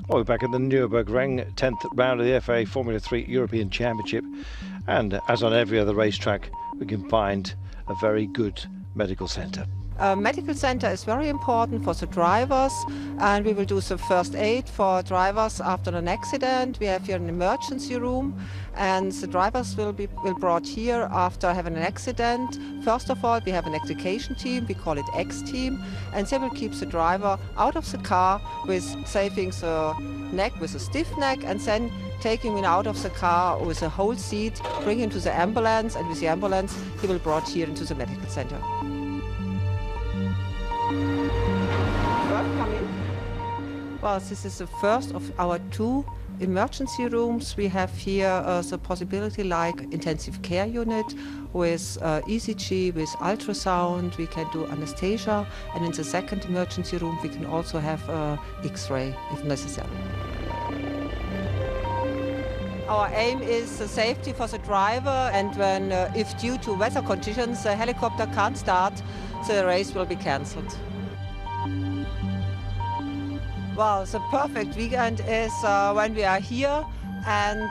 Well, we're back in the Nürburgring, 10th round of the FA Formula 3 European Championship. And as on every other racetrack, we can find a very good medical centre. A medical center is very important for the drivers, and we will do the first aid for drivers after an accident. We have here an emergency room, and the drivers will be brought here after having an accident. First of all, we have an education team, we call it X team, and they will keep the driver out of the car with saving the neck with a stiff neck, and then taking him out of the car with a whole seat, bring him to the ambulance, and with the ambulance he will be brought here into the medical center. Well, this is the first of our two emergency rooms. We have here the possibility like intensive care unit with ECG, with ultrasound. We can do anesthesia, and in the second emergency room we can also have X-ray if necessary. Our aim is the safety for the driver, and when, if due to weather conditions, the helicopter can't start, the race will be cancelled. Well, the perfect weekend is when we are here and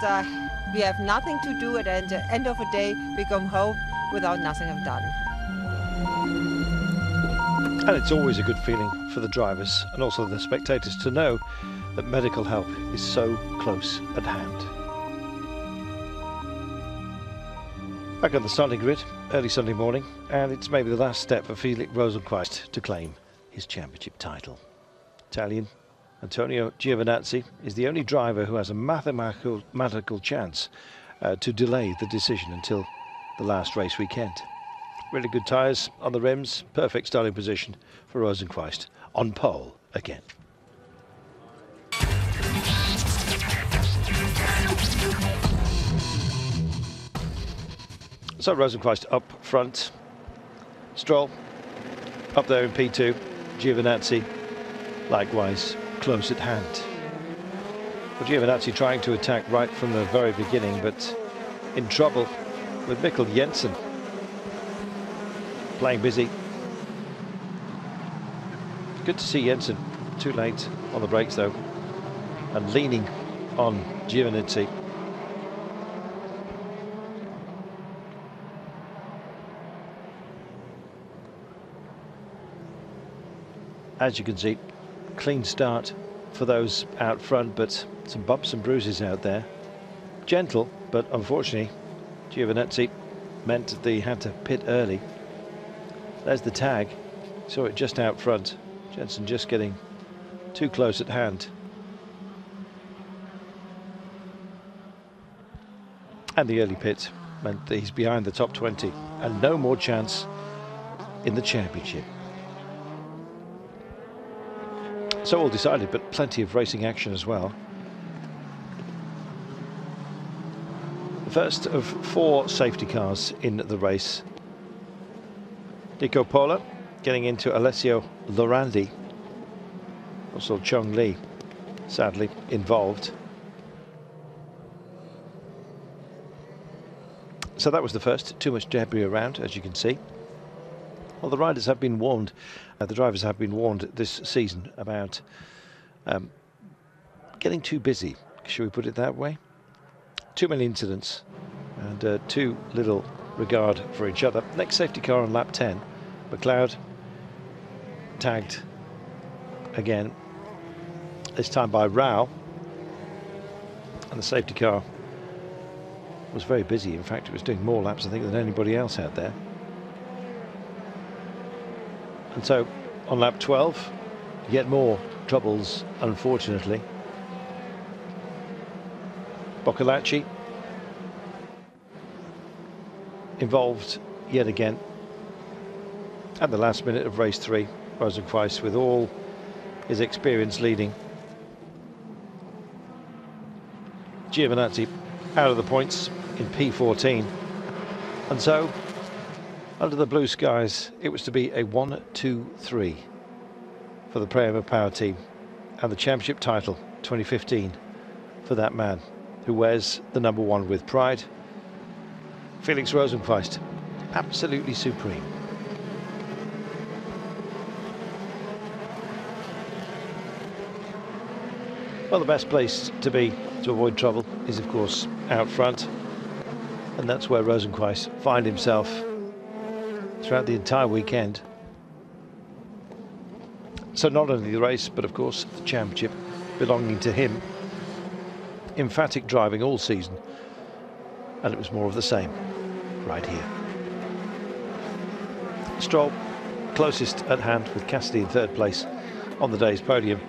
we have nothing to do, and at the end of the day we come home without nothing have done. And it's always a good feeling for the drivers and also the spectators to know that medical help is so close at hand. Back on the starting grid, early Sunday morning, and it's maybe the last step for Felix Rosenqvist to claim his championship title. Italian Antonio Giovinazzi is the only driver who has a mathematical chance to delay the decision until the last race weekend. Really good tyres on the rims, perfect starting position for Rosenqvist, on pole again. So Rosenqvist up front, Stroll up there in P2, Giovinazzi likewise close at hand. Well, Giovinazzi trying to attack right from the very beginning, but in trouble with Mikkel Jensen. Playing busy. Good to see Jensen too late on the brakes though, and leaning on Giovinazzi. As you can see, clean start for those out front, but some bumps and bruises out there. Gentle, but unfortunately Giovinazzi meant that they had to pit early. There's the tag, saw it just out front. Jensen just getting too close at hand. And the early pit meant that he's behind the top 20 and no more chance in the championship. So all decided, but plenty of racing action as well. The first of 4 safety cars in the race. Nico Pola getting into Alessio Lorandi. Also Chong Li, sadly involved. So that was the first. Too much debris around, as you can see. Well, the riders have been warned, the drivers have been warned this season about getting too busy, should we put it that way? Too many incidents and too little regard for each other. Next safety car on lap 10, McLeod tagged again, this time by Rao, and the safety car was very busy. In fact, it was doing more laps, I think, than anybody else out there. And so on lap 12, yet more troubles, unfortunately. Boccolacci involved yet again. At the last minute of race 3, Rosenqvist with all his experience leading. Giovinazzi out of the points in P14. And so under the blue skies, it was to be a 1-2-3 for the Prema Power team, and the championship title 2015 for that man who wears the number 1 with pride. Felix Rosenqvist, absolutely supreme. Well, the best place to be to avoid trouble is, of course, out front. And that's where Rosenqvist finds himself throughout the entire weekend. So not only the race, but of course the championship belonging to him. Emphatic driving all season, and it was more of the same right here. Stroll closest at hand with Cassidy in third place on the day's podium,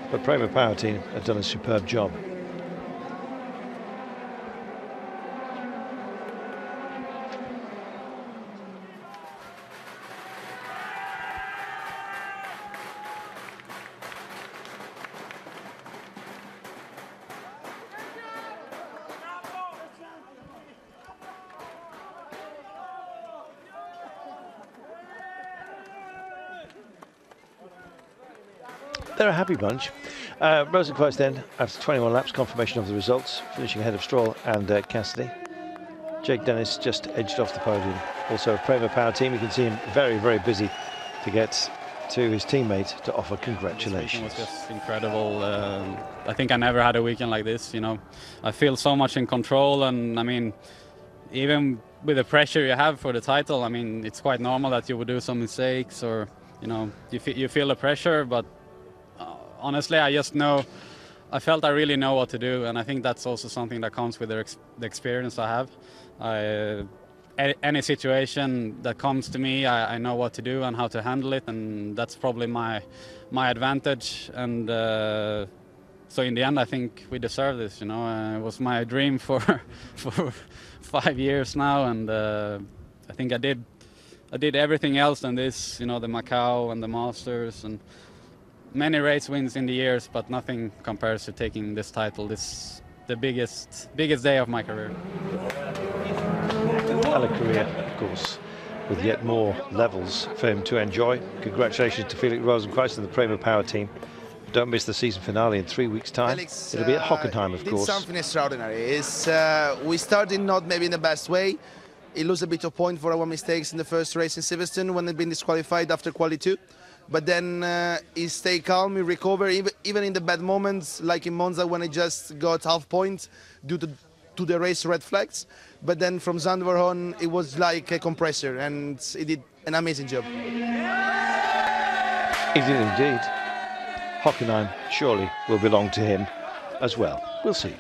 but Prema Power Team have done a superb job. They're a happy bunch. Rosenqvist then, after 21 laps, confirmation of the results, finishing ahead of Stroll and Cassidy. Jake Dennis just edged off the podium. Also, Prema Power Team, you can see him very, very busy to get to his teammate to offer congratulations. This weekend was just incredible. I think I never had a weekend like this. You know, I feel so much in control, and I mean, even with the pressure you have for the title, I mean, it's quite normal that you would do some mistakes, or you know, you feel the pressure, but. Honestly, I felt I really know what to do, and I think that's also something that comes with the experience I have. Any situation that comes to me, I know what to do and how to handle it, and that's probably my advantage. And so in the end, I think we deserve this. You know, it was my dream for 5 years now, and I think I did everything else than this. You know, the Macau and the Masters and. Many race wins in the years, but nothing compares to taking this title. This the biggest day of my career. And a career, of course, with yet more levels for him to enjoy. Congratulations to Felix Rosenqvist and the Prema Power Team. Don't miss the season finale in 3 weeks' time. Felix, it'll be at Hockenheim, of course. Did something extraordinary. We started not maybe in the best way. He lost a bit of point for our mistakes in the first race in Silverstone when he'd been disqualified after quali 2. But then he stayed calm, he recovered, even in the bad moments, like in Monza when he just got half point due to the race red flags. But then from Zandvoort on, it was like a compressor, and he did an amazing job. He did indeed. Hockenheim surely will belong to him as well. We'll see.